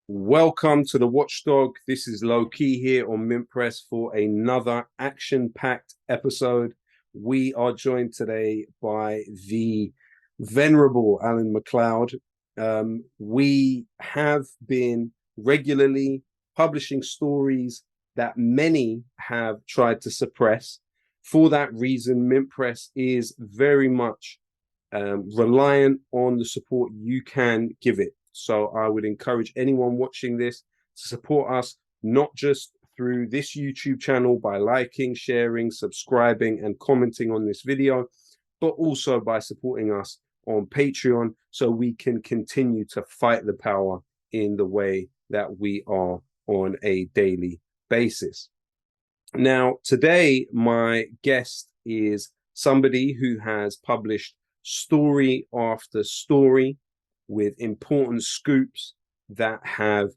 Welcome to the Watchdog. This is Lowkey here on Mint Press for another action-packed episode. We are joined today by the venerable Alan MacLeod. We have been regularly publishing stories that many have tried to suppress. For that reason, Mint Press is very much reliant on the support you can give it. So I would encourage anyone watching this to support us, not just through this YouTube channel by liking, sharing, subscribing, and commenting on this video, but also by supporting us on Patreon so we can continue to fight the power in the way that we are on a daily basis. Now, today, my guest is somebody who has published story after story with important scoops that have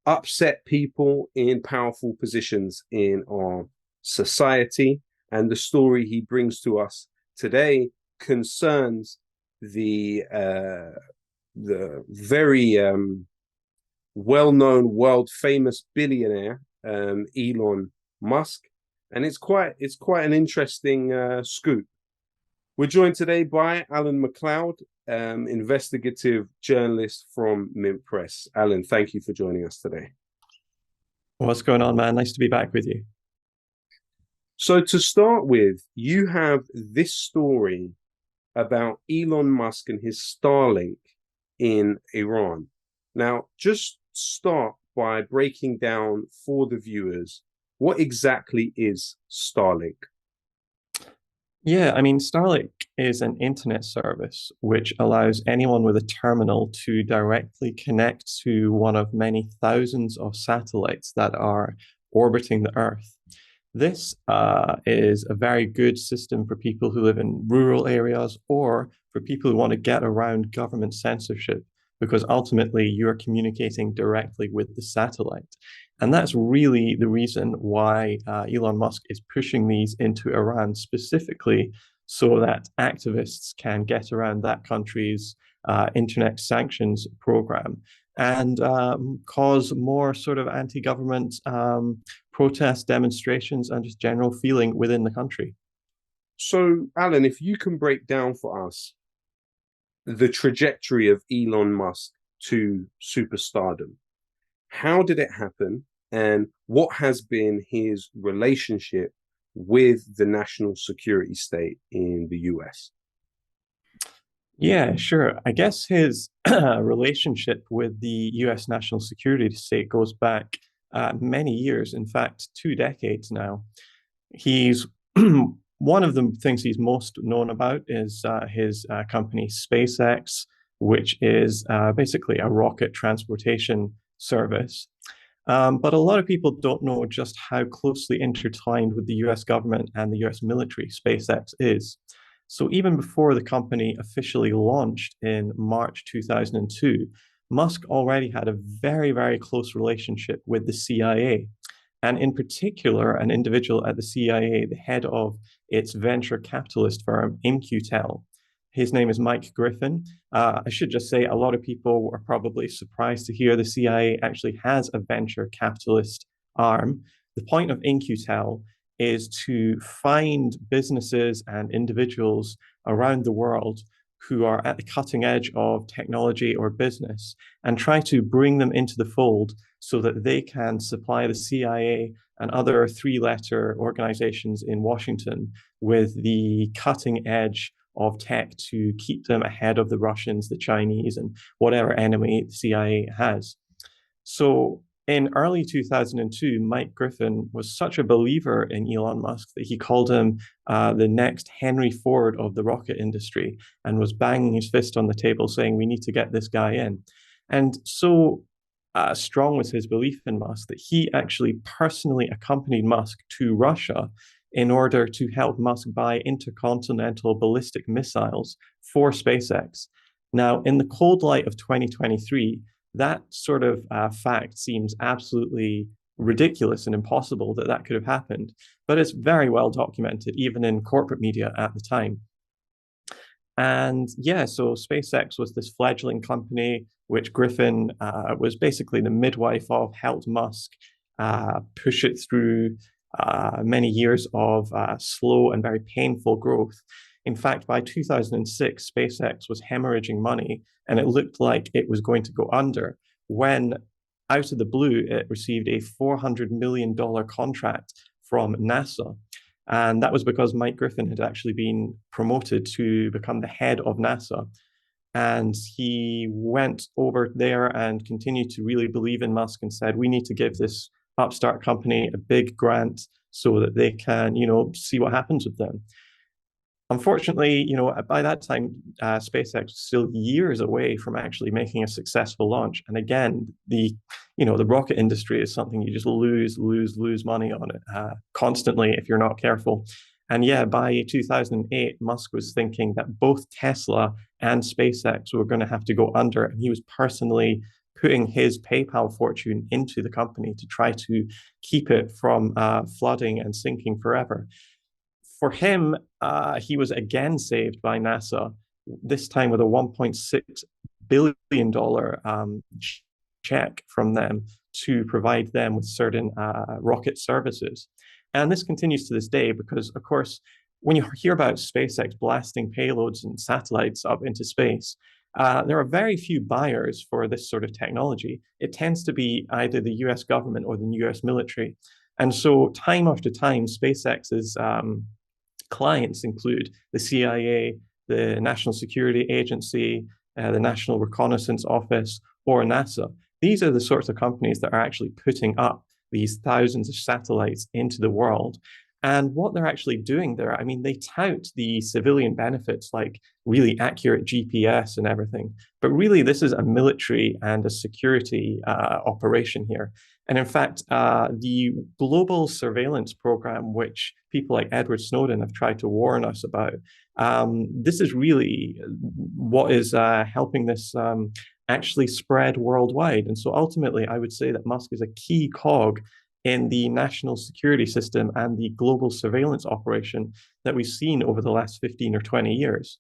upset people in powerful positions in our society. And the story he brings to us today concerns the very well-known, world-famous billionaire Elon Musk, and it's quite an interesting scoop. We're joined today by Alan MacLeod, investigative journalist from Mint Press. Alan, thank you for joining us today. What's going on, man? Nice to be back with you. So to start with, you have this story about Elon Musk and his Starlink in Iran. Now, just start by breaking down for the viewers, what exactly is Starlink? Yeah, I mean, Starlink is an internet service which allows anyone with a terminal to directly connect to one of many thousands of satellites that are orbiting the Earth. This is a very good system for people who live in rural areas or for people who want to get around government censorship, because ultimately you're communicating directly with the satellite. And that's really the reason why Elon Musk is pushing these into Iran specifically, so that activists can get around that country's internet sanctions program and cause more sort of anti-government protest demonstrations and just general feeling within the country. So, Alan, if you can break down for us the trajectory of Elon Musk to superstardom. How did it happen? And what has been his relationship with the national security state in the US? Yeah, sure. I guess his relationship with the US national security state goes back many years, in fact, 2 decades now. He's one of the things he's most known about is his company SpaceX, which is basically a rocket transportation service. But a lot of people don't know just how closely intertwined with the US government and the US military SpaceX is. So even before the company officially launched in March 2002, Musk already had a very, very close relationship with the CIA. And in particular, an individual at the CIA, the head of its venture capitalist firm, In-Q-Tel. His name is Mike Griffin. I should just say a lot of people are probably surprised to hear the CIA actually has a venture capitalist arm. The point of In-Q-Tel is to find businesses and individuals around the world who are at the cutting edge of technology or business and try to bring them into the fold so that they can supply the CIA and other three-letter organizations in Washington with the cutting edge of tech to keep them ahead of the Russians, the Chinese, and whatever enemy the CIA has. So in early 2002, Mike Griffin was such a believer in Elon Musk that he called him the next Henry Ford of the rocket industry and was banging his fist on the table saying, we need to get this guy in. And so strong was his belief in Musk that he actually personally accompanied Musk to Russia in order to help Musk buy intercontinental ballistic missiles for SpaceX. Now, in the cold light of 2023, that sort of fact seems absolutely ridiculous and impossible that that could have happened, but it's very well documented, even in corporate media at the time. And yeah, so SpaceX was this fledgling company. which Griffin was basically the midwife of, helped Musk push it through many years of slow and very painful growth. In fact, by 2006, SpaceX was hemorrhaging money and it looked like it was going to go under when, out of the blue, it received a $400 million contract from NASA. And that was because Mike Griffin had actually been promoted to become the head of NASA. And he went over there and continued to really believe in Musk and said, we need to give this upstart company a big grant so that they can, see what happens with them. Unfortunately, by that time, SpaceX was still years away from actually making a successful launch. And again, the rocket industry is something you just lose money on it constantly if you're not careful. And yeah, by 2008, Musk was thinking that both Tesla and SpaceX were going to have to go under, and he was personally putting his PayPal fortune into the company to try to keep it from flooding and sinking forever. For him, he was again saved by NASA, this time with a $1.6 billion check from them to provide them with certain rocket services. And this continues to this day because, of course, when you hear about SpaceX blasting payloads and satellites up into space, there are very few buyers for this sort of technology. It tends to be either the US government or the US military. And so time after time, SpaceX's clients include the CIA, the National Security Agency, the National Reconnaissance Office, or NASA. These are the sorts of companies that are actually putting up these thousands of satellites into the world. And what they're actually doing there, I mean, they tout the civilian benefits like really accurate GPS and everything. But really, this is a military and a security operation here. And in fact, the global surveillance program, which people like Edward Snowden have tried to warn us about, this is really what is helping this actually spread worldwide. And so ultimately, I would say that Musk is a key cog in the national security system and the global surveillance operation that we've seen over the last 15 or 20 years.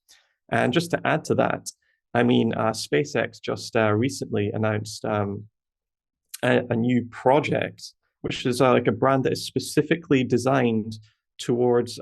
And just to add to that, I mean, SpaceX just recently announced a new project, which is like a brand that is specifically designed towards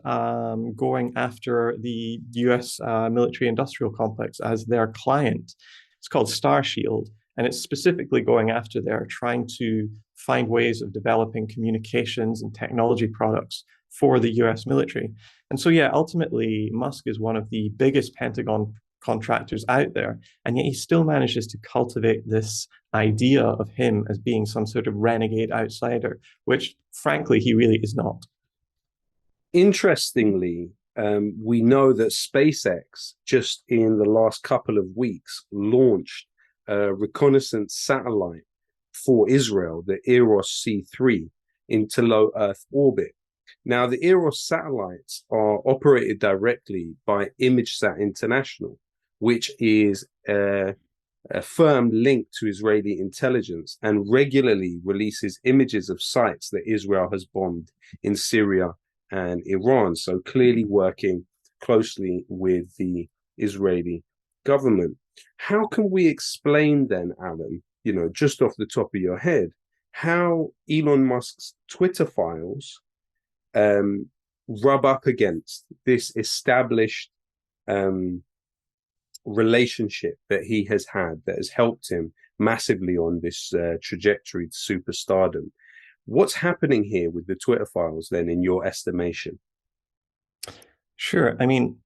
going after the US military industrial complex as their client. It's called Starshield, and it's specifically going after there, trying to find ways of developing communications and technology products for the US military. And so, yeah, ultimately, Musk is one of the biggest Pentagon contractors out there, and yet he still manages to cultivate this idea of him as being some sort of renegade outsider, which, frankly, he really is not. Interestingly, we know that SpaceX just in the last couple of weeks launched a reconnaissance satellite for Israel, the Eros C3, into low Earth orbit. Now, the Eros satellites are operated directly by ImageSat International, which is a firm linked to Israeli intelligence and regularly releases images of sites that Israel has bombed in Syria and Iran. So clearly working closely with the Israeli government. How can we explain then, Alan, just off the top of your head, how Elon Musk's Twitter files rub up against this established relationship that he has had that has helped him massively on this trajectory to superstardom? What's happening here with the Twitter files then, in your estimation? Sure. I mean,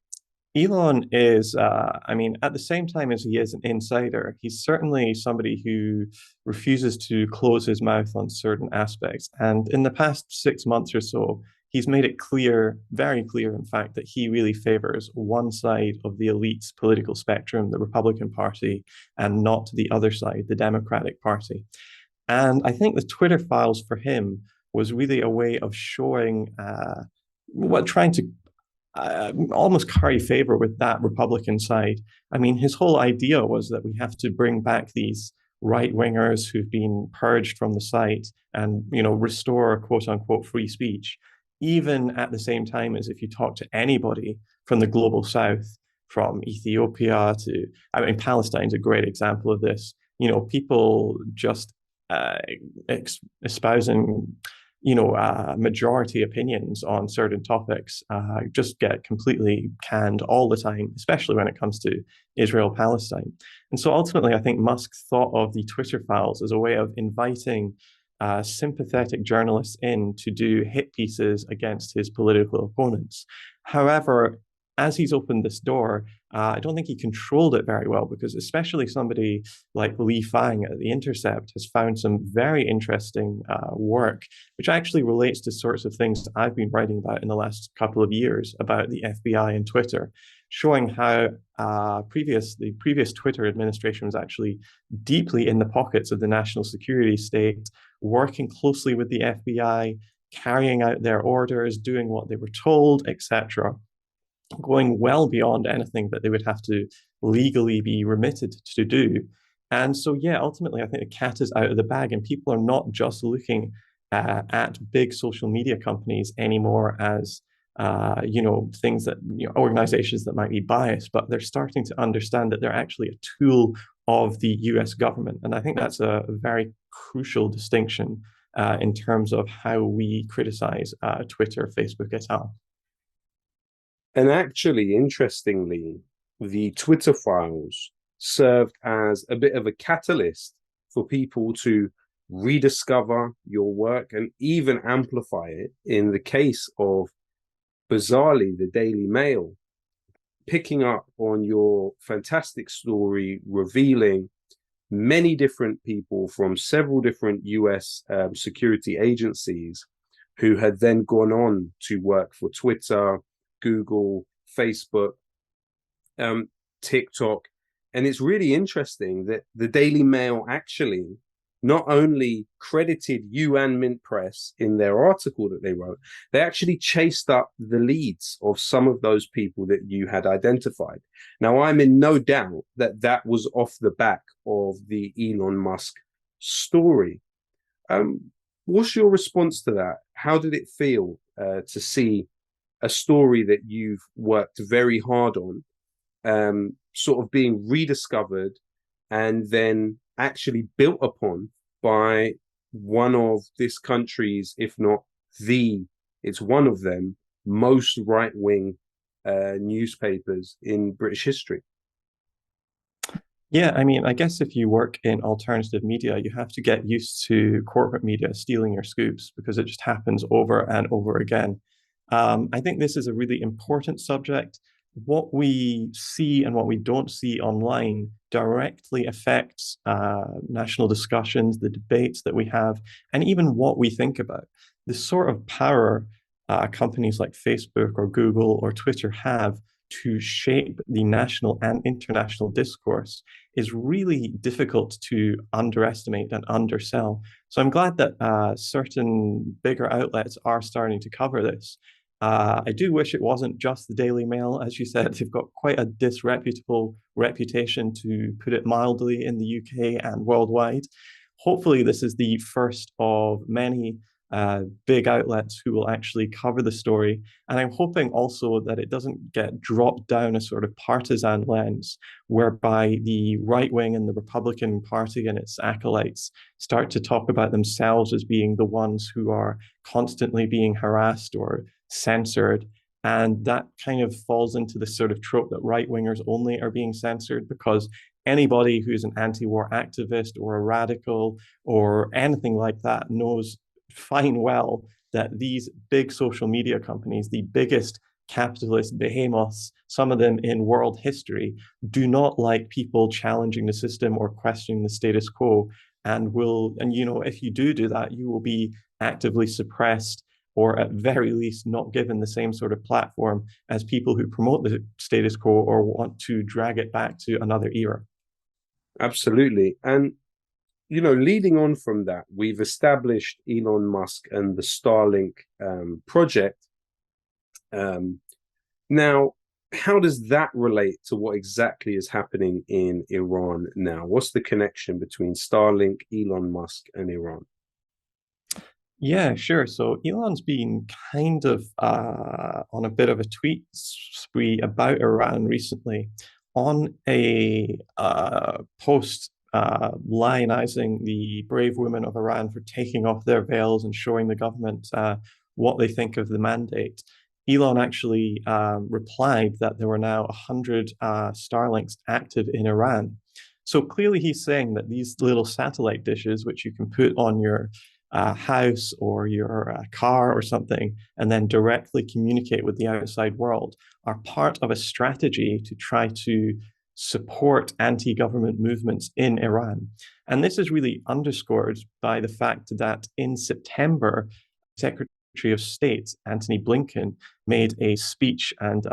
Elon is, at the same time as he is an insider, he's certainly somebody who refuses to close his mouth on certain aspects. And in the past 6 months or so, he's made it clear, very clear, in fact, that he really favors one side of the elite's political spectrum, the Republican Party, and not the other side, the Democratic Party. And I think the Twitter files for him was really a way of showing trying to almost curry favor with that Republican side. I mean, his whole idea was that we have to bring back these right-wingers who've been purged from the site and, restore quote unquote free speech, even at the same time as if you talk to anybody from the global south, from Ethiopia to, Palestine's a great example of this. people just uh, espousing, majority opinions on certain topics just get completely canned all the time, especially when it comes to Israel-Palestine. And so ultimately, I think Musk thought of the Twitter files as a way of inviting sympathetic journalists in to do hit pieces against his political opponents. However, as he's opened this door, I don't think he controlled it very well because, especially somebody like Li Fang at The Intercept, has found some very interesting work, which actually relates to sorts of things I've been writing about in the last couple of years about the FBI and Twitter, showing how the previous Twitter administration was actually deeply in the pockets of the national security state, working closely with the FBI, carrying out their orders, doing what they were told, etc., going well beyond anything that they would have to legally be remitted to do. And so, yeah, ultimately, I think the cat is out of the bag, and people are not just looking at big social media companies anymore as things that organizations that might be biased, but they're starting to understand that they're actually a tool of the US government. And I think that's a very crucial distinction in terms of how we criticize Twitter, Facebook, et al. And actually, interestingly, the Twitter files served as a bit of a catalyst for people to rediscover your work and even amplify it. In the case of, bizarrely, the Daily Mail, picking up on your fantastic story, revealing many different people from several different US security agencies who had then gone on to work for Twitter, Google, Facebook, TikTok. And it's really interesting that the Daily Mail actually not only credited you and Mint Press in their article that they wrote, they actually chased up the leads of some of those people that you had identified. Now, I'm in no doubt that that was off the back of the Elon Musk story. What's your response to that? How did it feel to see a story that you've worked very hard on sort of being rediscovered and then actually built upon by one of this country's, if not it's one of them, most right-wing newspapers in British history? Yeah, I mean, I guess if you work in alternative media, you have to get used to corporate media stealing your scoops because it just happens over and over again. I think this is a really important subject. What we see and what we don't see online directly affects national discussions, the debates that we have, and even what we think about. The sort of power companies like Facebook or Google or Twitter have to shape the national and international discourse is really difficult to underestimate and undersell. So I'm glad that certain bigger outlets are starting to cover this. I do wish it wasn't just the Daily Mail. As you said, they've got quite a disreputable reputation, to put it mildly, in the UK and worldwide. Hopefully, this is the first of many big outlets who will actually cover the story. And I'm hoping also that it doesn't get dropped down a sort of partisan lens whereby the right wing and the Republican Party and its acolytes start to talk about themselves as being the ones who are constantly being harassed or censored. And that kind of falls into the sort of trope that right wingers only are being censored, because anybody who's an anti-war activist or a radical or anything like that knows fine well that these big social media companies, the biggest capitalist behemoths, some of them in world history, do not like people challenging the system or questioning the status quo, and if you do that, you will be actively suppressed, or at very least not given the same sort of platform as people who promote the status quo or want to drag it back to another era. Absolutely. And leading on from that, we've established Elon Musk and the Starlink project. Now, how does that relate to what exactly is happening in Iran now? What's the connection between Starlink, Elon Musk, and Iran? Yeah, sure. So Elon's been kind of on a bit of a tweet spree about Iran recently on a post lionizing the brave women of Iran for taking off their veils and showing the government what they think of the mandate. Elon actually replied that there were now 100 Starlinks active in Iran. So clearly, he's saying that these little satellite dishes, which you can put on your house or your car or something, and then directly communicate with the outside world, are part of a strategy to try to support anti-government movements in Iran. And this is really underscored by the fact that in September, Secretary of State Antony Blinken made a speech and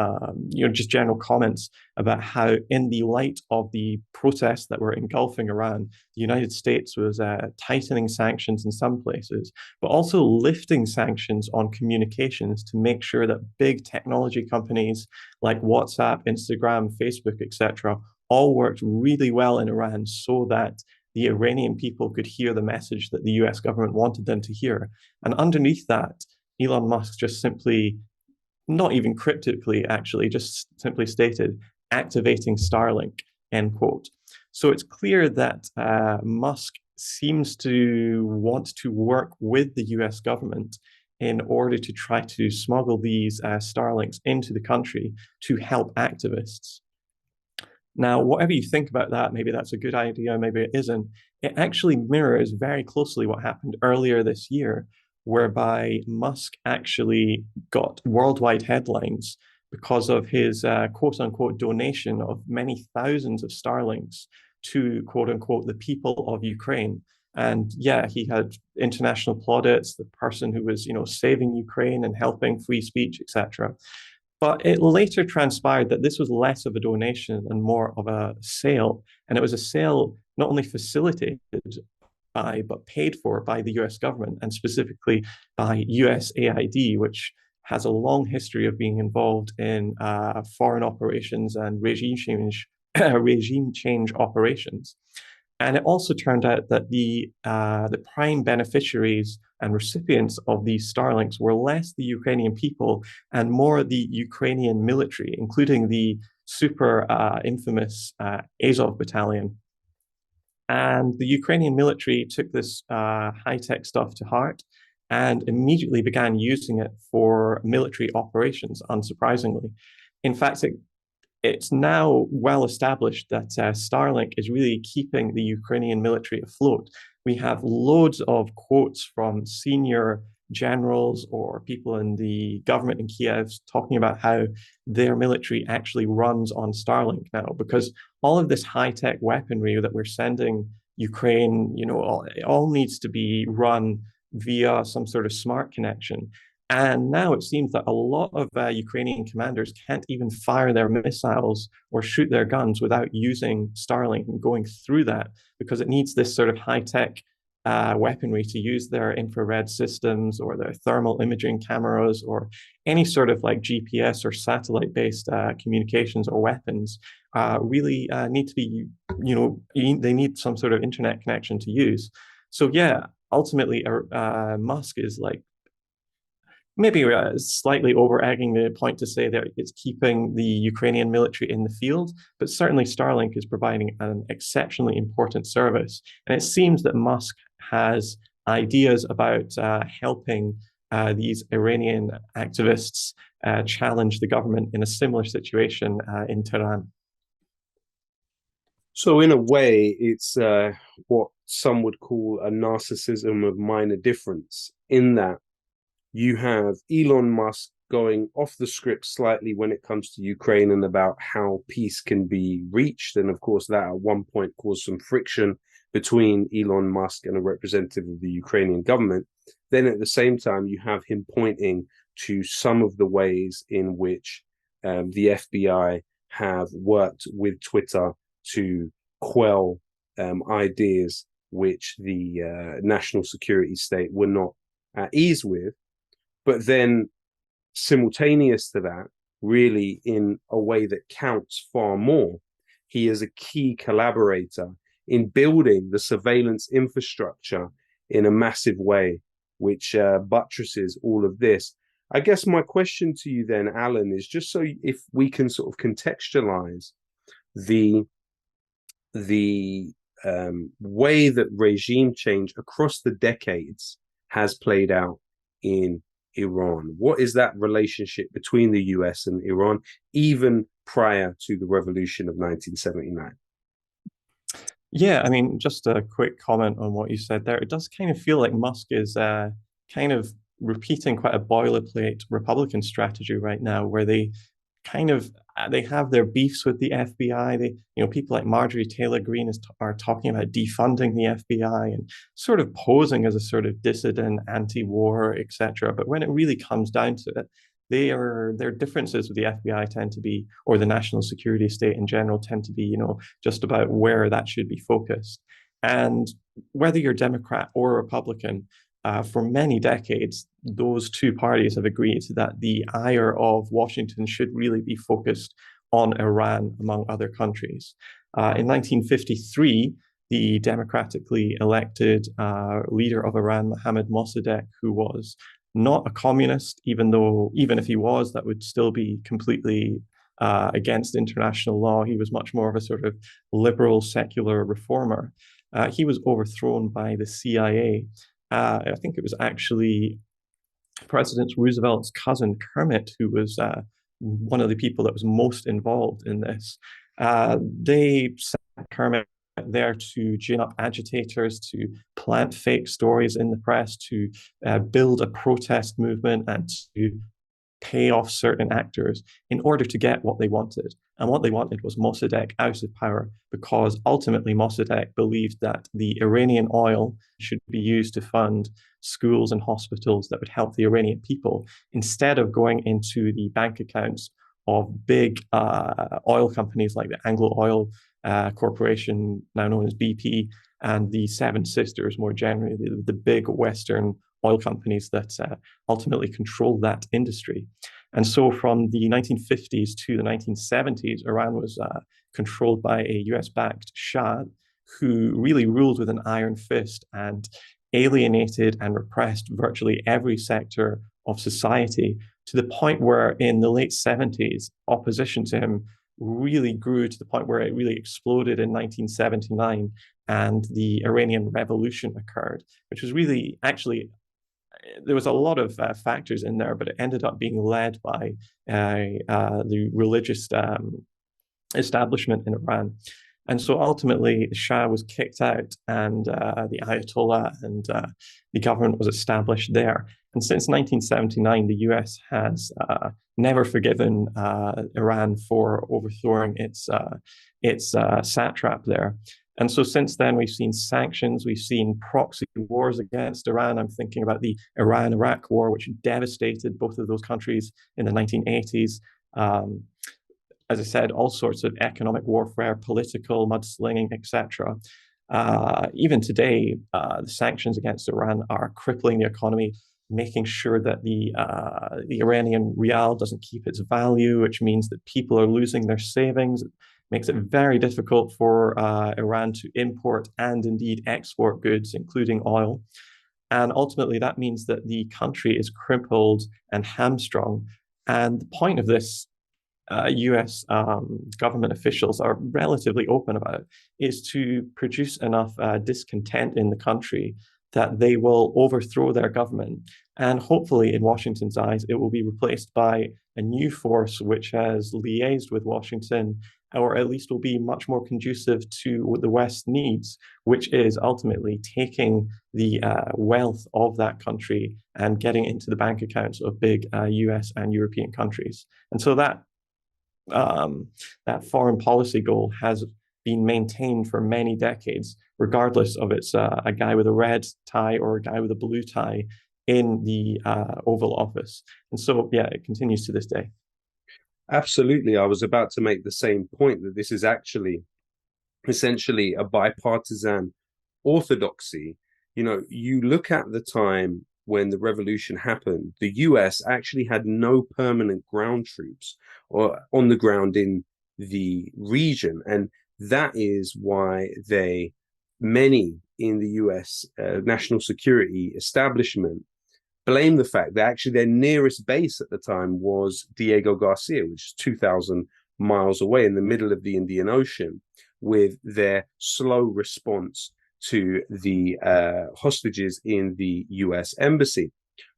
just general comments about how, in the light of the protests that were engulfing Iran, the United States was tightening sanctions in some places, but also lifting sanctions on communications to make sure that big technology companies like WhatsApp, Instagram, Facebook, etc., all worked really well in Iran so that the Iranian people could hear the message that the US government wanted them to hear. And underneath that, Elon Musk just simply, not even cryptically, actually, just simply stated, activating Starlink, end quote. So it's clear that Musk seems to want to work with the US government in order to try to smuggle these Starlinks into the country to help activists. Now, whatever you think about that, maybe that's a good idea, maybe it isn't. It actually mirrors very closely what happened earlier this year, whereby Musk actually got worldwide headlines because of his quote unquote donation of many thousands of Starlinks to quote unquote the people of Ukraine. And yeah, he had international plaudits, the person who was, saving Ukraine and helping free speech, etc. But it later transpired that this was less of a donation and more of a sale. And it was a sale not only facilitated by, but paid for by the US government, and specifically by USAID, which has a long history of being involved in foreign operations and regime change operations. And it also turned out that the prime beneficiaries and recipients of these Starlinks were less the Ukrainian people and more the Ukrainian military, including the super infamous Azov battalion. And the Ukrainian military took this high-tech stuff to heart and immediately began using it for military operations, unsurprisingly. In fact, it's now well established that Starlink is really keeping the Ukrainian military afloat. We have loads of quotes from senior generals or people in the government in Kiev talking about how their military actually runs on Starlink now, because all of this high-tech weaponry that we're sending Ukraine, it all needs to be run via some sort of smart connection. And now it seems that a lot of Ukrainian commanders can't even fire their missiles or shoot their guns without using Starlink and going through that, because it needs this sort of high-tech weaponry to use their infrared systems or their thermal imaging cameras or any sort of like GPS or satellite-based communications or weapons really need to be, they need some sort of internet connection to use. So yeah, ultimately, Musk is like, maybe slightly over-egging the point to say that it's keeping the Ukrainian military in the field, but certainly Starlink is providing an exceptionally important service. And it seems that Musk has ideas about helping these Iranian activists challenge the government in a similar situation in Tehran. So in a way, it's what some would call a narcissism of minor difference, in that you have Elon Musk going off the script slightly when it comes to Ukraine and about how peace can be reached. And of course, that at one point caused some friction between Elon Musk and a representative of the Ukrainian government. Then at the same time, you have him pointing to some of the ways in which the FBI have worked with Twitter to quell ideas which the national security state were not at ease with. But then simultaneous to that, really in a way that counts far more, he is a key collaborator in building the surveillance infrastructure in a massive way, which buttresses all of this. I guess my question to you then, Alan, is just so if we can sort of contextualize the way that regime change across the decades has played out in Iran. What is that relationship between the US and Iran, even prior to the revolution of 1979? Yeah, I mean, just a quick comment on what you said there. It does kind of feel like Musk is kind of repeating quite a boilerplate Republican strategy right now, where they kind of they have their beefs with the FBI. People like Marjorie Taylor Greene are talking about defunding the FBI and sort of posing as a sort of dissident, anti-war, etc. But when it really comes down to it, their differences with the FBI tend to be, or the national security state in general, tend to be, just about where that should be focused. And whether you're Democrat or Republican, for many decades, those two parties have agreed that the ire of Washington should really be focused on Iran, among other countries. In 1953, the democratically elected leader of Iran, Mohammad Mossadegh, who was not a communist, even if he was, that would still be completely against international law. He was much more of a sort of liberal, secular reformer. He was overthrown by the CIA. I think it was actually President Roosevelt's cousin Kermit who was one of the people that was most involved in this. They sent Kermit there to gin up agitators, to plant fake stories in the press, to build a protest movement, and to pay off certain actors in order to get what they wanted. And what they wanted was Mossadegh out of power, because ultimately Mossadegh believed that the Iranian oil should be used to fund schools and hospitals that would help the Iranian people, instead of going into the bank accounts of big oil companies like the Anglo Oil Corporation, now known as BP, and the Seven Sisters, more generally, the big Western oil companies that ultimately control that industry. And so from the 1950s to the 1970s, Iran was controlled by a US-backed Shah who really ruled with an iron fist and alienated and repressed virtually every sector of society, to the point where in the late 70s, opposition to him really grew to the point where it really exploded in 1979, and the Iranian Revolution occurred, which was really actually, there was a lot of factors in there, but it ended up being led by the religious establishment in Iran. And so ultimately, the Shah was kicked out, and the Ayatollah and the government was established there. And since 1979, the US has never forgiven Iran for overthrowing its satrap there. And so since then, we've seen sanctions, we've seen proxy wars against Iran. I'm thinking about the Iran-Iraq war, which devastated both of those countries in the 1980s. As I said, all sorts of economic warfare, political mudslinging, etc. Even today, the sanctions against Iran are crippling the economy, making sure that the Iranian rial doesn't keep its value, which means that people are losing their savings. It makes it very difficult for Iran to import and indeed export goods, including oil. And ultimately, that means that the country is crippled and hamstrung. And the point of this, US government officials are relatively open about, is to produce enough discontent in the country that they will overthrow their government. And hopefully, in Washington's eyes, it will be replaced by a new force which has liaised with Washington, or at least will be much more conducive to what the West needs, which is ultimately taking the wealth of that country and getting into the bank accounts of big US and European countries. And so that foreign policy goal has been maintained for many decades, regardless of it's a guy with a red tie or a guy with a blue tie in the Oval Office. And so, yeah, it continues to this day. Absolutely. I was about to make the same point, that this is actually essentially a bipartisan orthodoxy. You look at the time when the revolution happened, the US actually had no permanent ground troops or on the ground in the region. And that is why many in the US national security establishment blame the fact that actually their nearest base at the time was Diego Garcia, which is 2,000 miles away in the middle of the Indian Ocean. with their slow response to the hostages in the US embassy.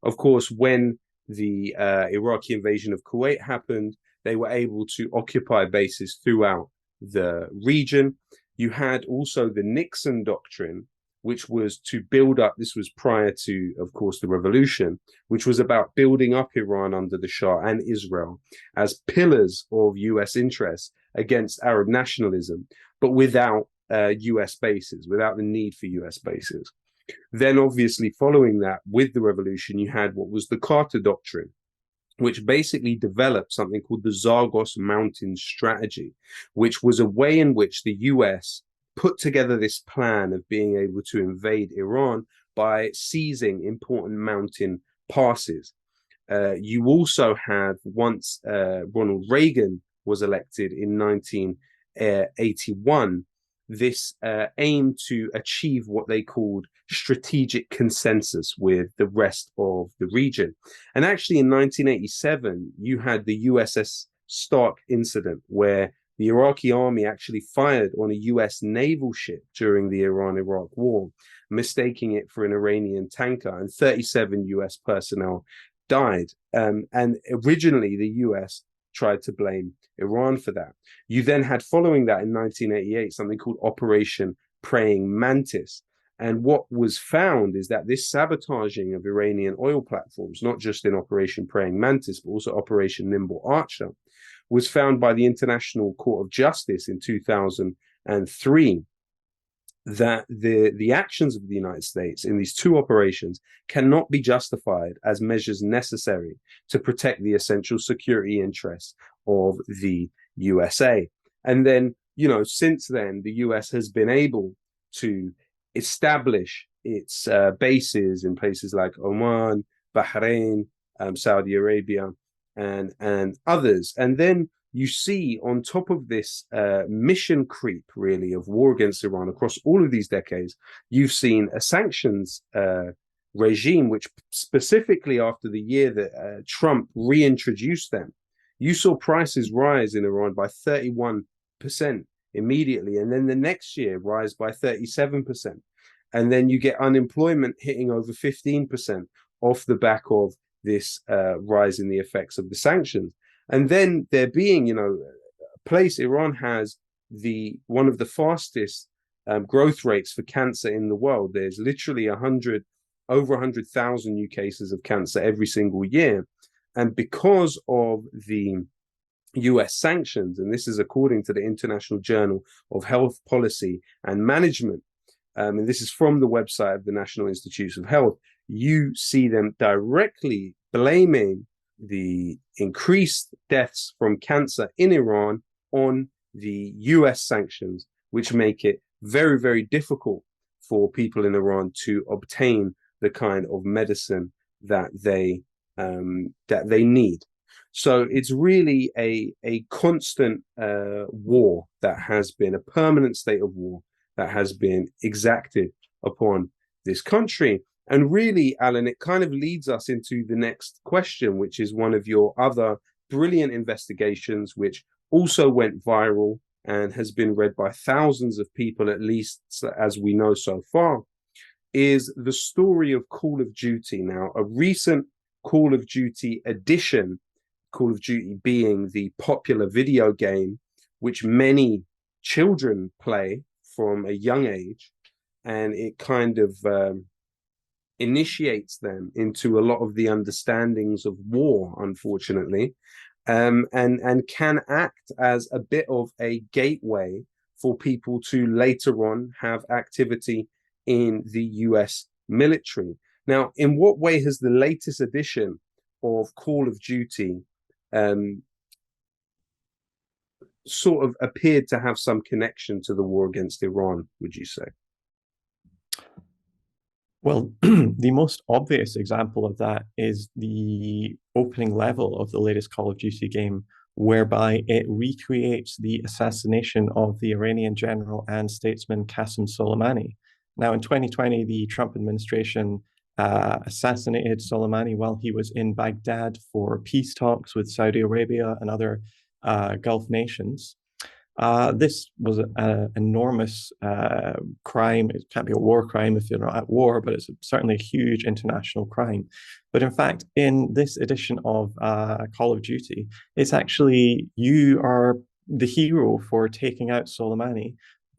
Of course, when the Iraqi invasion of Kuwait happened, they were able to occupy bases throughout the region. You had also the Nixon Doctrine, which was to build up, this was prior to, of course, the revolution, which was about building up Iran under the Shah and Israel as pillars of US interests against Arab nationalism, but without US bases, without the need for US bases. Then, obviously, following that, with the revolution, you had what was the Carter Doctrine, which basically developed something called the Zagros Mountain Strategy, which was a way in which the US put together this plan of being able to invade Iran by seizing important mountain passes. You also have, once Ronald Reagan was elected in 1981, this aim to achieve what they called strategic consensus with the rest of the region. And actually in 1987, you had the USS Stark incident where the Iraqi army actually fired on a US naval ship during the Iran-Iraq war, mistaking it for an Iranian tanker, and 37 US personnel died. And originally the US tried to blame Iran for that. You then had, following that in 1988, something called Operation Praying Mantis. And what was found is that this sabotaging of Iranian oil platforms, not just in Operation Praying Mantis, but also Operation Nimble Archer, was found by the International Court of Justice in 2003, that the actions of the United States in these two operations cannot be justified as measures necessary to protect the essential security interests of the USA. And then, since then, the US has been able to establish its bases in places like Oman, Bahrain, Saudi Arabia, and others. And then you see, on top of this mission creep, really, of war against Iran across all of these decades, you've seen a sanctions regime, which specifically after the year that Trump reintroduced them, you saw prices rise in Iran by 31% immediately. And then the next year rise by 37%. And then you get unemployment hitting over 15% off the back of this rise in the effects of the sanctions. And then there being, a place, Iran has one of the fastest growth rates for cancer in the world. There's literally over 100,000 new cases of cancer every single year. And because of the US sanctions, and this is according to the International Journal of Health Policy and Management, and this is from the website of the National Institutes of Health, you see them directly blaming the increased deaths from cancer in Iran on the US sanctions, which make it very, very difficult for people in Iran to obtain the kind of medicine that they need. So it's really a constant war that has been a permanent state of war that has been exacted upon this country. And really, Alan, it kind of leads us into the next question, which is one of your other brilliant investigations, which also went viral and has been read by thousands of people, at least as we know so far, is the story of Call of Duty. Now, a recent Call of Duty edition, Call of Duty being the popular video game, which many children play from a young age, and it kind of initiates them into a lot of the understandings of war, unfortunately, and can act as a bit of a gateway for people to later on have activity in the US military. Now, in what way has the latest edition of Call of Duty sort of appeared to have some connection to the war against Iran, would you say? Well, the most obvious example of that is the opening level of the latest Call of Duty game, whereby it recreates the assassination of the Iranian general and statesman Qasem Soleimani. Now, in 2020, the Trump administration assassinated Soleimani while he was in Baghdad for peace talks with Saudi Arabia and other Gulf nations. This was an enormous crime. It can't be a war crime if you're not at war, but it's certainly a huge international crime. But in fact, in this edition of Call of Duty, it's actually you are the hero for taking out Soleimani.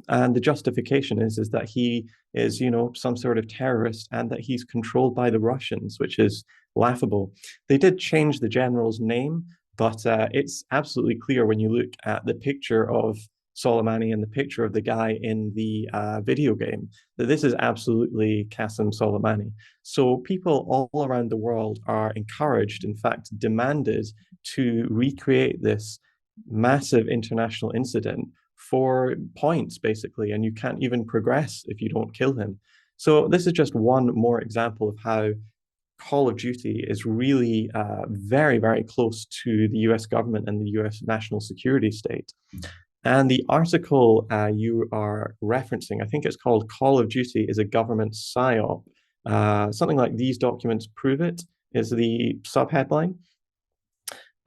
And the justification is that he is, some sort of terrorist and that he's controlled by the Russians, which is laughable. They did change the general's name, but it's absolutely clear when you look at the picture of Soleimani and the picture of the guy in the video game that this is absolutely Qasem Soleimani. So people all around the world are encouraged, in fact, demanded to recreate this massive international incident for points, basically, and you can't even progress if you don't kill him. So this is just one more example of how Call of Duty is really very, very close to the US government and the US national security state. And the article you are referencing, I think it's called Call of Duty is a Government PSYOP. Something like these documents prove it is the subheadline.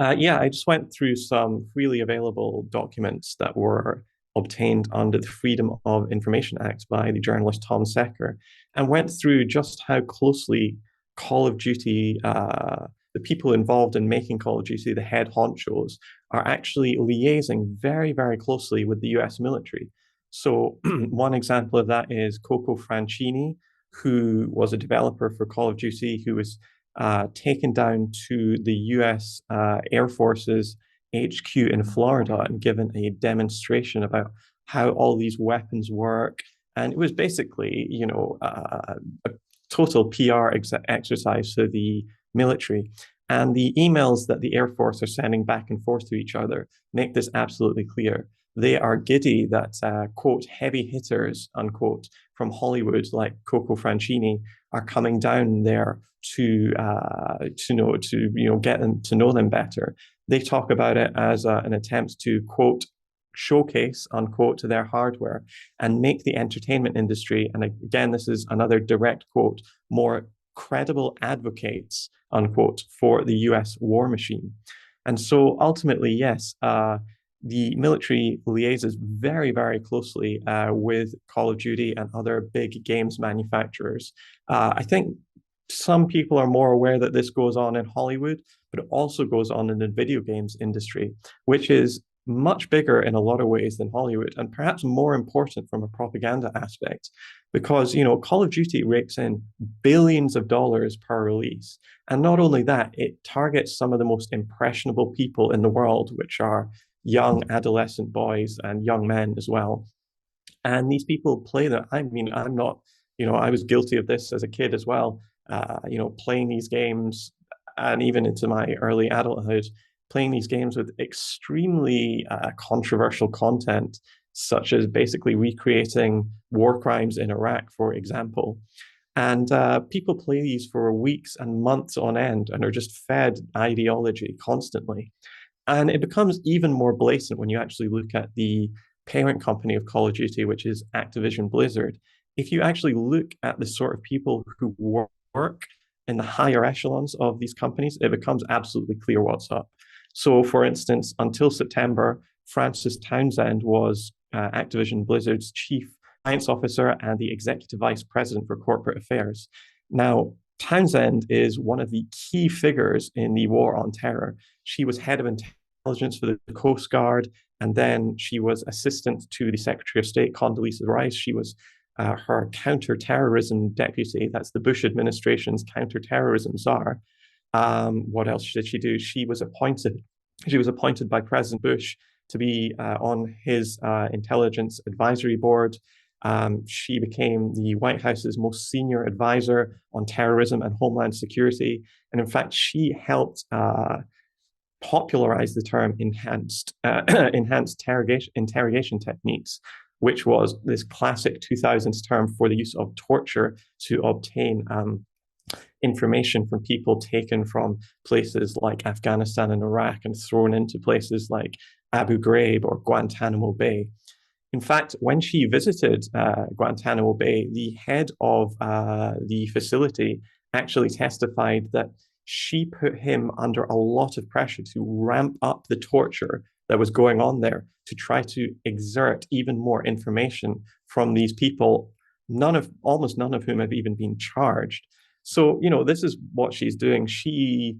Yeah, I just went through some freely available documents that were obtained under the Freedom of Information Act by the journalist Tom Secker and went through just how closely Call of Duty, the people involved in making Call of Duty, the head honchos, are actually liaising very, very closely with the US military. So, one example of that is Coco Francini, who was a developer for Call of Duty, who was taken down to the US Air Force's HQ in Florida and given a demonstration about how all these weapons work. And it was basically, a total PR exercise for the military. And the emails that the Air Force are sending back and forth to each other make this absolutely clear. They are giddy that, quote, heavy hitters, unquote, from Hollywood, like Coco Francini, are coming down there to get them to know them better. They talk about it as an attempt to, quote, showcase, unquote, their hardware and make the entertainment industry, and again, this is another direct quote, more credible advocates, unquote, for the US war machine. And so ultimately, yes, the military liaises very, very closely with Call of Duty and other big games manufacturers. I think some people are more aware that this goes on in Hollywood, but it also goes on in the video games industry, which is much bigger in a lot of ways than Hollywood, and perhaps more important from a propaganda aspect, because Call of Duty rakes in billions of dollars per release, and not only that, it targets some of the most impressionable people in the world, which are young adolescent boys and young men as well. And these people play that. I mean, I'm not, I was guilty of this as a kid as well. Playing these games, and even into my early adulthood, playing these games with extremely controversial content, such as basically recreating war crimes in Iraq, for example. And people play these for weeks and months on end and are just fed ideology constantly. And it becomes even more blatant when you actually look at the parent company of Call of Duty, which is Activision Blizzard. If you actually look at the sort of people who work in the higher echelons of these companies, it becomes absolutely clear what's up. So, for instance, until September, Francis Townsend was Activision Blizzard's chief science officer and the executive vice president for corporate affairs. Now, Townsend is one of the key figures in the war on terror. She was head of intelligence for the Coast Guard, and then she was assistant to the Secretary of State, Condoleezza Rice. She was her counterterrorism deputy. That's the Bush administration's counterterrorism czar. What else did she do? She was appointed by President Bush to be on his intelligence advisory board. She became the White House's most senior advisor on terrorism and homeland security. And in fact, she helped popularize the term enhanced interrogation techniques, which was this classic 2000s term for the use of torture to obtain information from people taken from places like Afghanistan and Iraq and thrown into places like Abu Ghraib or Guantanamo Bay. In fact, when she visited Guantanamo Bay, the head of the facility actually testified that she put him under a lot of pressure to ramp up the torture that was going on there to try to exert even more information from these people, almost none of whom have even been charged. So, this is what she's doing. She,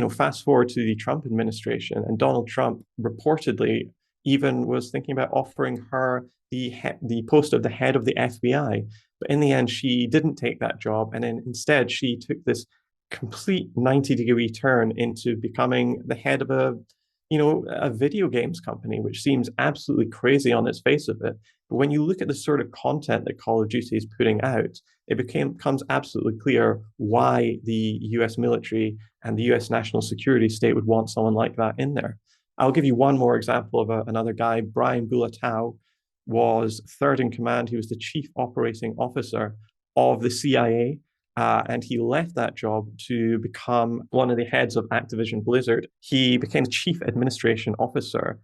fast forward to the Trump administration, and Donald Trump reportedly even was thinking about offering her the post of the head of the FBI. But in the end, she didn't take that job. And then instead, she took this complete 90-degree turn into becoming the head of a video games company, which seems absolutely crazy on its face of it. But when you look at the sort of content that Call of Duty is putting out, it becomes absolutely clear why the US military and the US national security state would want someone like that in there. I'll give you one more example of another guy. Brian Bulatao was third in command. He was the chief operating officer of the CIA. And he left that job to become one of the heads of Activision Blizzard. He became the chief administration officer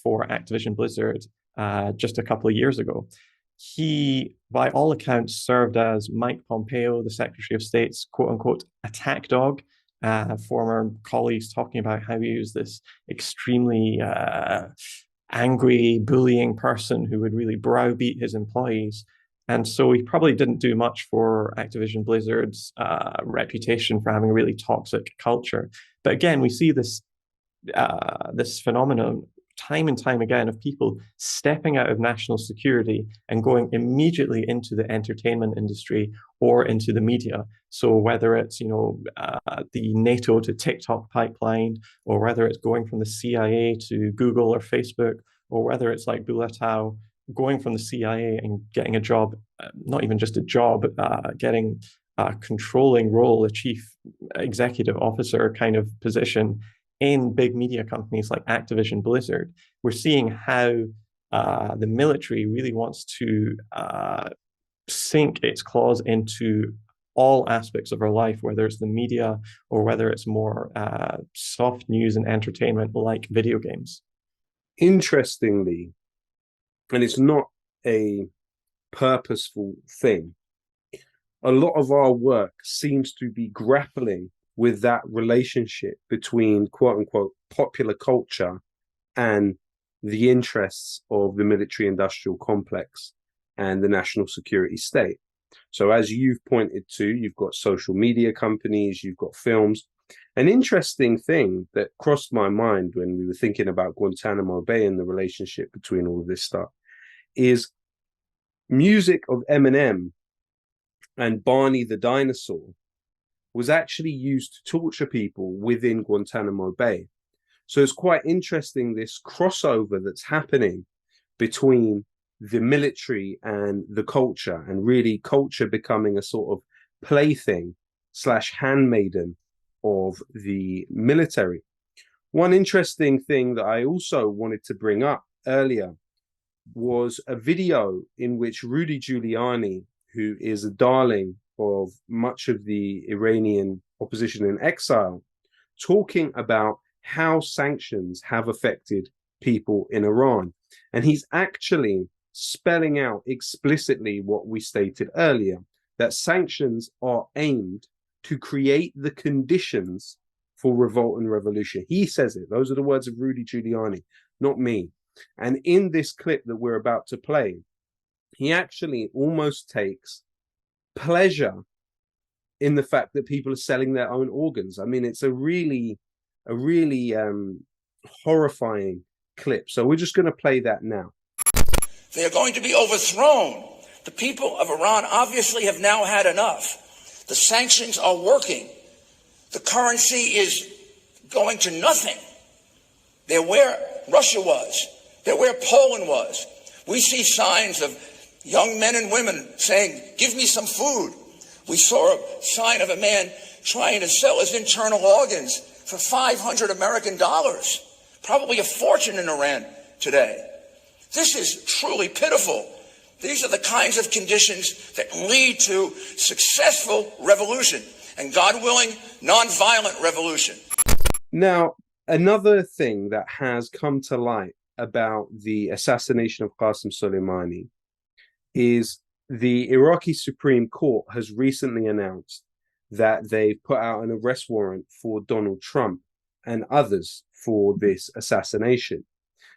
for Activision Blizzard just a couple of years ago. He, by all accounts, served as Mike Pompeo, the Secretary of State's quote-unquote attack dog. Former colleagues talking about how he was this extremely angry, bullying person who would really browbeat his employees. And so he probably didn't do much for Activision Blizzard's reputation for having a really toxic culture. But again, we see this phenomenon time and time again of people stepping out of national security and going immediately into the entertainment industry or into the media. So whether it's, the NATO to TikTok pipeline, or whether it's going from the CIA to Google or Facebook, or whether it's like Bulatao going from the CIA and getting a job, not even just a job, getting a controlling role, a chief executive officer kind of position in big media companies like Activision Blizzard. We're seeing how the military really wants to sink its claws into all aspects of our life, whether it's the media or whether it's more soft news and entertainment like video games. Interestingly, and it's not a purposeful thing, a lot of our work seems to be grappling with that relationship between quote unquote popular culture and the interests of the military industrial complex and the national security state. So as you've pointed to, you've got social media companies, you've got films. An interesting thing that crossed my mind when we were thinking about Guantanamo Bay and the relationship between all of this stuff is music of Eminem and Barney the Dinosaur was actually used to torture people within Guantanamo Bay. So it's quite interesting, this crossover that's happening between the military and the culture, and really culture becoming a sort of plaything / handmaiden of the military. One interesting thing that I also wanted to bring up earlier was a video in which Rudy Giuliani, who is a darling of much of the Iranian opposition in exile, talking about how sanctions have affected people in Iran. And he's actually spelling out explicitly what we stated earlier, that sanctions are aimed to create the conditions for revolt and revolution. He says it. Those are the words of Rudy Giuliani, not me. And in this clip that we're about to play, he actually almost takes pleasure in the fact that people are selling their own organs. I mean, it's a really horrifying clip. So we're just going to play that now. They are going to be overthrown. The people of Iran obviously have now had enough. The sanctions are working. The currency is going to nothing. They're where Russia was. They're where Poland was. We see signs of young men and women saying, give me some food. We saw a sign of a man trying to sell his internal organs for $500 American, probably a fortune in Iran today. This is truly pitiful. These are the kinds of conditions that lead to successful revolution and, God willing, nonviolent revolution. Now, another thing that has come to light about the assassination of Qasem Soleimani is the Iraqi Supreme Court has recently announced that they've put out an arrest warrant for Donald Trump and others for this assassination.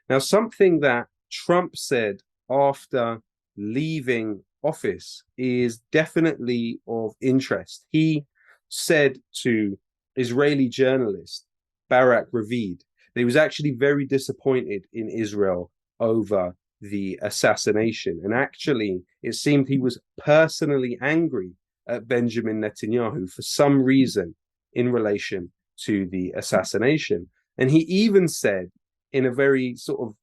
Now, something that Trump said after leaving office is definitely of interest. He said to Israeli journalist Barak Ravid that he was actually very disappointed in Israel over the assassination. And actually, it seemed he was personally angry at Benjamin Netanyahu for some reason in relation to the assassination. And he even said, in a very sort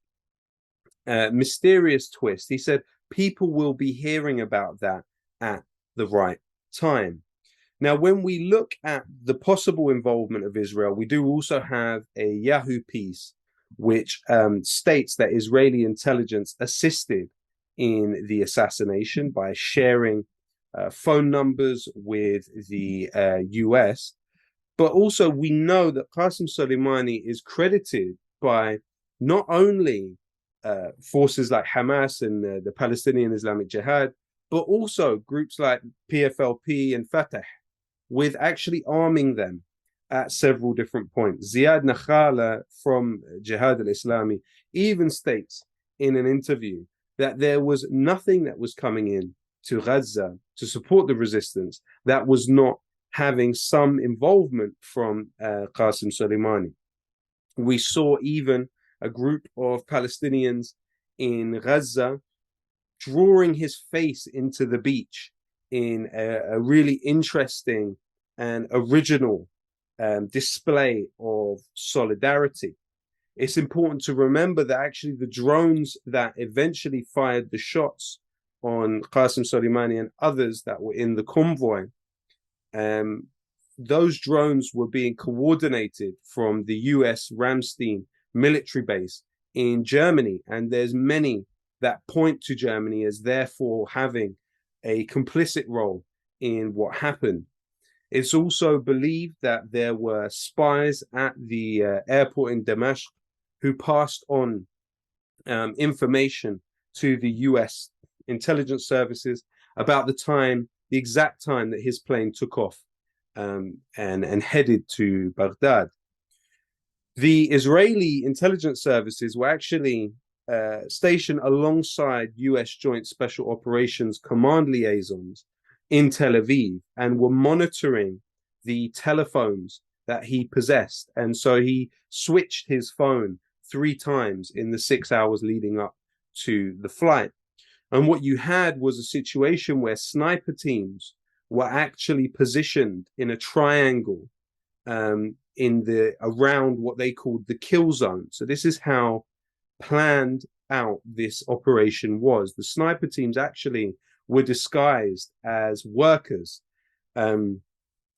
of mysterious twist, he said, people will be hearing about that at the right time. Now, when we look at the possible involvement of Israel, we do also have a Yahoo piece which states that Israeli intelligence assisted in the assassination by sharing phone numbers with the US. But also we know that Qasem Soleimani is credited by not only forces like Hamas and the Palestinian Islamic Jihad, but also groups like PFLP and Fatah, with actually arming them at several different points. Ziad Nakhala from Jihad al-Islami even states in an interview that there was nothing that was coming in to Gaza to support the resistance that was not having some involvement from Qasem Soleimani. We saw even a group of Palestinians in Gaza drawing his face into the beach in a really interesting and original display of solidarity. It's important to remember that actually the drones that eventually fired the shots on Qasem Soleimani and others that were in the convoy, those drones were being coordinated from the US Ramstein military base in Germany. And there's many that point to Germany as therefore having a complicit role in what happened. It's also believed that there were spies at the airport in Damascus who passed on information to the US intelligence services about the exact time that his plane took off and headed to Baghdad. The Israeli intelligence services were actually stationed alongside US Joint Special Operations Command liaisons in Tel Aviv and were monitoring the telephones that he possessed. And so he switched his phone 3 times in the 6 hours leading up to the flight. And what you had was a situation where sniper teams were actually positioned in a triangle around what they called the kill zone. So this is how planned out this operation was. The sniper teams actually were disguised as workers and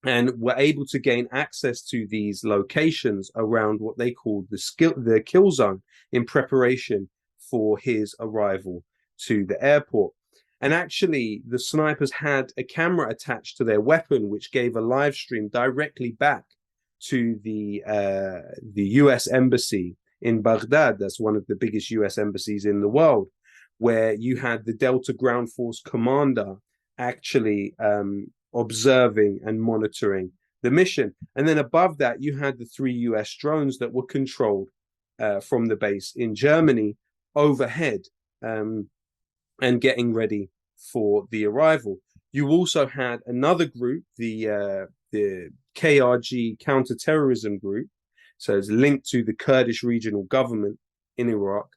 were able to gain access to these locations around what they called the kill zone in preparation for his arrival to the airport. And actually, the snipers had a camera attached to their weapon, which gave a live stream directly back to the US embassy in Baghdad. That's one of the biggest US embassies in the world, where you had the Delta Ground Force commander actually observing and monitoring the mission. And then above that, you had the 3 US drones that were controlled from the base in Germany overhead and getting ready for the arrival. You also had another group, the KRG counterterrorism group, so it's linked to the Kurdish regional government in Iraq,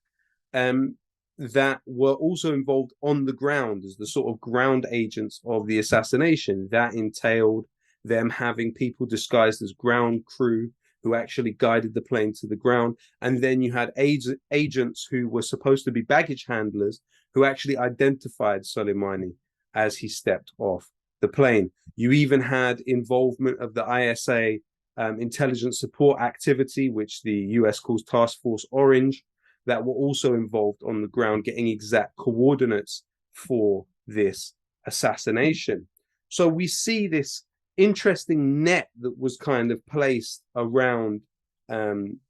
that were also involved on the ground as the sort of ground agents of the assassination. That entailed them having people disguised as ground crew who actually guided the plane to the ground. And then you had agents who were supposed to be baggage handlers who actually identified Soleimani as he stepped off the plane. You even had involvement of the ISA intelligence support activity, which the US calls Task Force Orange, that were also involved on the ground getting exact coordinates for this assassination. So we see this interesting net that was kind of placed around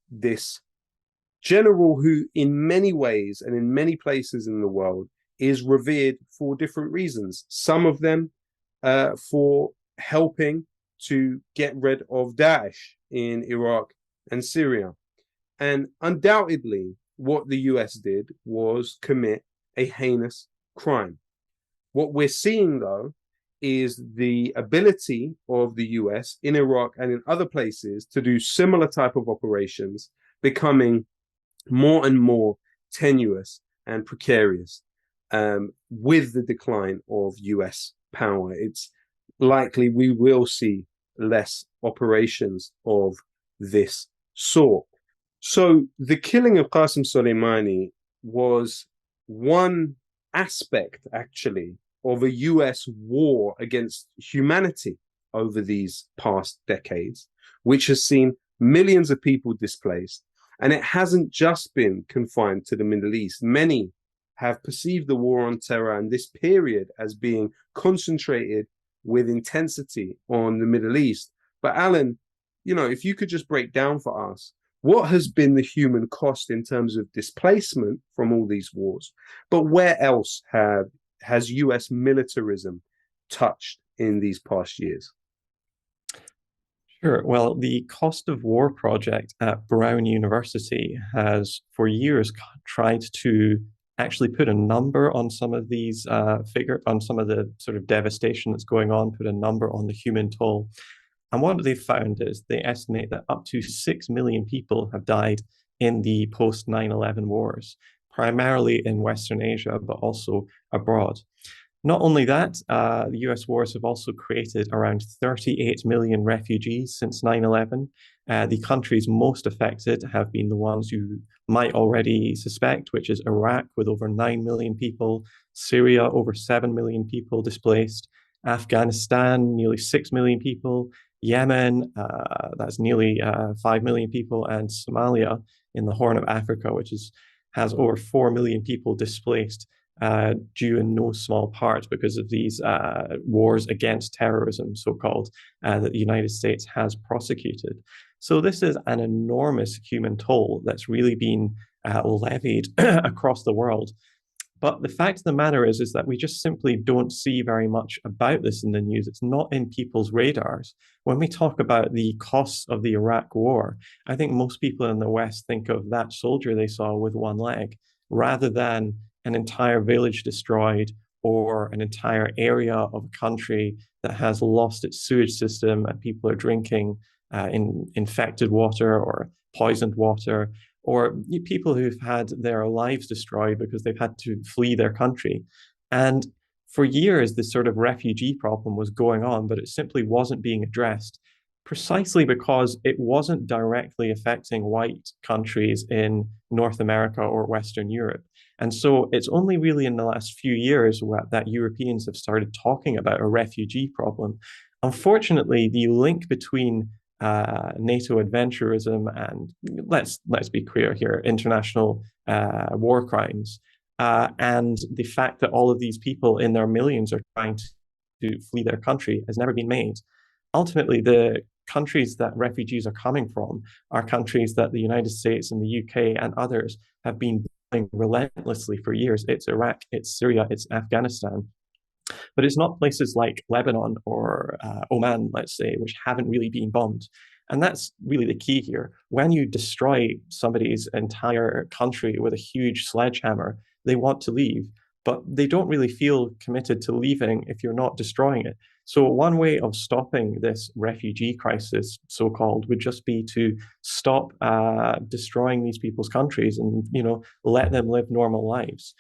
this general who in many ways and in many places in the world is revered for different reasons. Some of them for helping to get rid of Daesh in Iraq and Syria. And undoubtedly, what the US did was commit a heinous crime. What we're seeing, though, is the ability of the US in Iraq and in other places to do similar type of operations becoming more and more tenuous and precarious with the decline of US power. It's likely we will see less operations of this sort. So the killing of Qasem Soleimani was one aspect, actually, of a US war against humanity over these past decades, which has seen millions of people displaced. And it hasn't just been confined to the Middle East. Many have perceived the war on terror and this period as being concentrated with intensity on the Middle East. But Alan, if you could just break down for us, what has been the human cost in terms of displacement from all these wars? But where else has US militarism touched in these past years? Sure. Well, the Cost of War project at Brown University has for years tried to actually put a number on some of these on some of the sort of devastation that's going on, put a number on the human toll. And what they found is they estimate that up to 6 million people have died in the post 9/11 wars, primarily in Western Asia, but also abroad. Not only that, the US wars have also created around 38 million refugees since 9/11. The countries most affected have been the ones you might already suspect, which is Iraq, with over 9 million people, Syria, over 7 million people displaced, Afghanistan, nearly 6 million people, Yemen, that's nearly 5 million people, and Somalia in the Horn of Africa, which has over 4 million people displaced, due in no small part because of these wars against terrorism, so-called, that the United States has prosecuted. So this is an enormous human toll that's really been levied across the world. But the fact of the matter is that we just simply don't see very much about this in the news. It's not in people's radars. When we talk about the costs of the Iraq war, I think most people in the West think of that soldier they saw with one leg, rather than an entire village destroyed or an entire area of a country that has lost its sewage system and people are drinking infected water or poisoned water, or people who've had their lives destroyed because they've had to flee their country. And for years, this sort of refugee problem was going on, but it simply wasn't being addressed, precisely because it wasn't directly affecting white countries in North America or Western Europe. And so it's only really in the last few years that Europeans have started talking about a refugee problem. Unfortunately, the link between NATO adventurism and, let's be clear here, international war crimes, and the fact that all of these people in their millions are trying to flee their country has never been made. Ultimately, the countries that refugees are coming from are countries that the United States and the UK and others have been bombing relentlessly for years. It's Iraq, it's Syria, it's Afghanistan. But it's not places like Lebanon or Oman, let's say, which haven't really been bombed. And that's really the key here. When you destroy somebody's entire country with a huge sledgehammer, they want to leave, but they don't really feel committed to leaving if you're not destroying it. So one way of stopping this refugee crisis, so-called, would just be to stop destroying these people's countries and, let them live normal lives.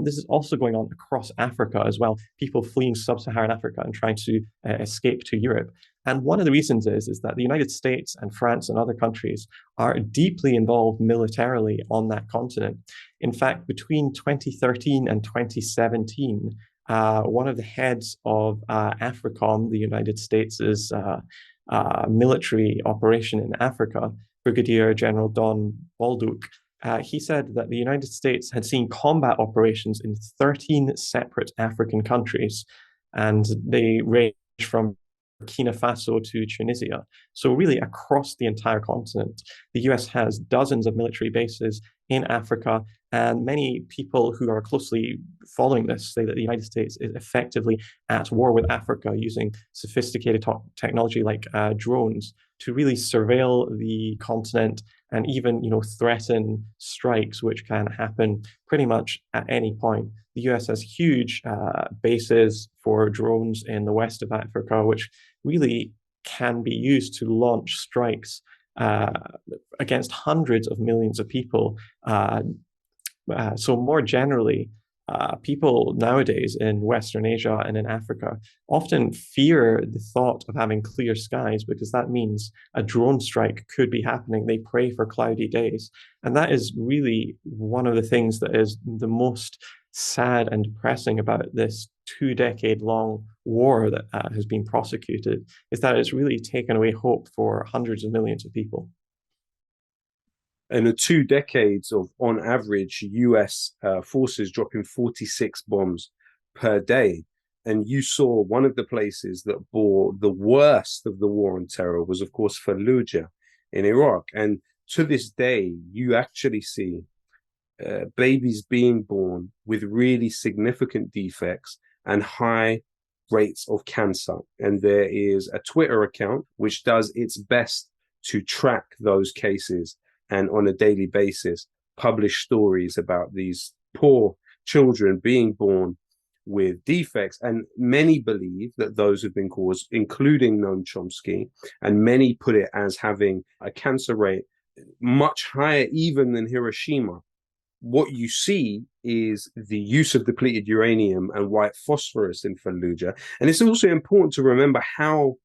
This is also going on across Africa as well, people fleeing sub-Saharan Africa and trying to escape to Europe. And one of the reasons is that the United States and France and other countries are deeply involved militarily on that continent. In fact, between 2013 and 2017, one of the heads of AFRICOM, the United States' military operation in Africa, Brigadier General Don Bolduc, he said that the United States had seen combat operations in 13 separate African countries, and they range from Burkina Faso to Tunisia. So really across the entire continent, the US has dozens of military bases in Africa, and many people who are closely following this say that the United States is effectively at war with Africa using sophisticated technology like drones to really surveil the continent and even, threaten strikes, which can happen pretty much at any point. The US has huge bases for drones in the west of Africa, which really can be used to launch strikes against hundreds of millions of people. So more generally, people nowadays in Western Asia and in Africa often fear the thought of having clear skies because that means a drone strike could be happening. They pray for cloudy days. And that is really one of the things that is the most sad and depressing about this 2-decade-long war that has been prosecuted, is that it's really taken away hope for hundreds of millions of people. In the 2 decades of, on average, US forces dropping 46 bombs per day. And you saw one of the places that bore the worst of the war on terror was, of course, Fallujah in Iraq. And to this day, you actually see babies being born with really significant defects and high rates of cancer. And there is a Twitter account which does its best to track those cases and on a daily basis publish stories about these poor children being born with defects. And many believe that those have been caused, including Noam Chomsky, and many put it as having a cancer rate much higher even than Hiroshima. What you see is the use of depleted uranium and white phosphorus in Fallujah. And it's also important to remember how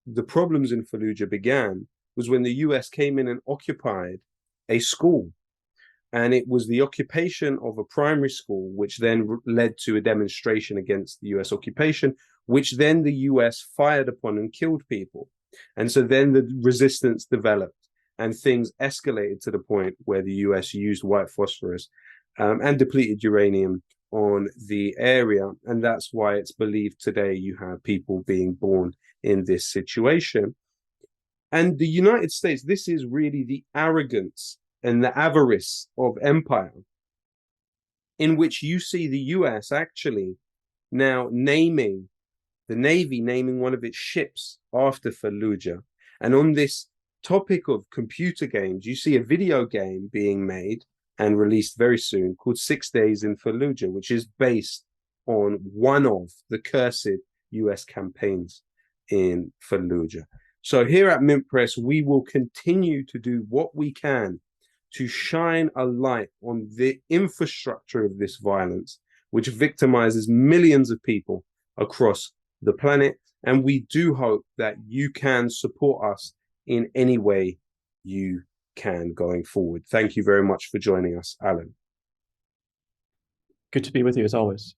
the problems in Fallujah began was when the US came in and occupied a school. And it was the occupation of a primary school, which then led to a demonstration against the US occupation, which then the US fired upon and killed people. And so then the resistance developed and things escalated to the point where the US used white phosphorus and depleted uranium on the area. And that's why it's believed today you have people being born in this situation. And the United States, this is really the arrogance and the avarice of empire, in which you see the US actually now naming the Navy, naming one of its ships after Fallujah. And on this topic of computer games, you see a video game being made and released very soon called 6 Days in Fallujah, which is based on one of the cursed US campaigns in Fallujah. So here at Mint Press, we will continue to do what we can to shine a light on the infrastructure of this violence, which victimizes millions of people across the planet. And we do hope that you can support us in any way you can going forward. Thank you very much for joining us, Alan. Good to be with you as always.